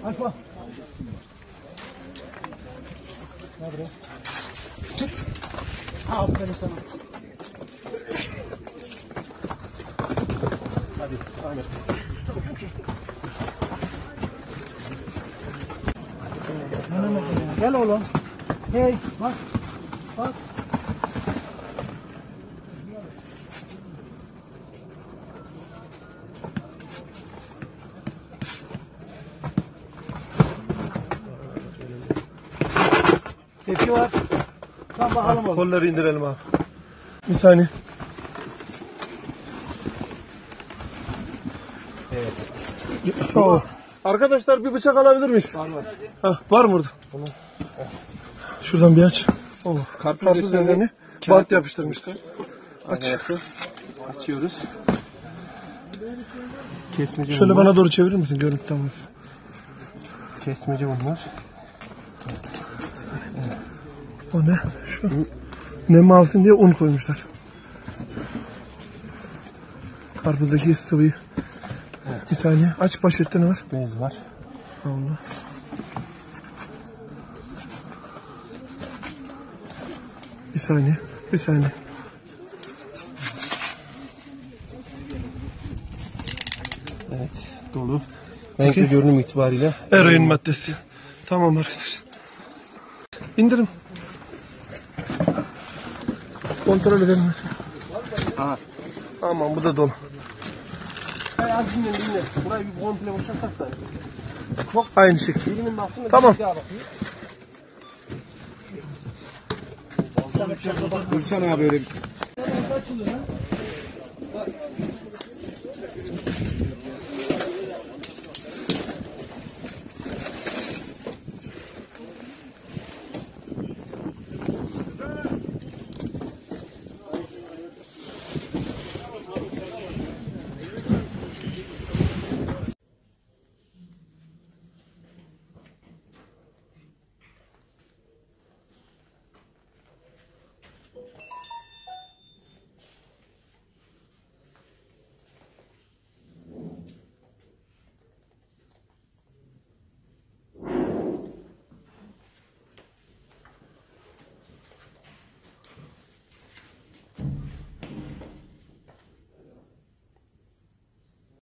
Alfa. Nerede? Çık. Aferin sana. Hadi Ahmet. Gel oğlum. Hey bak. Bak. Tepki var. Tam bakalım oğlum. Kolları indirelim abi. Bir saniye. Evet. Oh. Arkadaşlar bir bıçak alabilir miyiz? Var var. Ha, var mı burada? Şuradan bir aç. Oh. Karpuz desenlerini bant yapıştırmışlar. Aç. Açıyoruz. Kesmeci Şöyle bunlar. bana doğru çevirir misin? Görüntü tamam. Kesmeci bunlar. O ne? Şu. Nem alsın diye un koymuşlar. Karpuzdaki sıvıyı. Evet. Bir saniye. Aç, poşette ne var? Bez var. Allah. Bir saniye. Bir saniye. Evet. Dolu. Renkli görünüm itibariyle. Eroin maddesi. Tamam arkadaşlar. İndirin. Kontrol edelim. Aha. Aman bu da dolu. Hadi dinle. Burayı bir komple boşaltsak da. Aynı şekilde. Bilimin baktığında Tamam. Dursana abi öyle bir.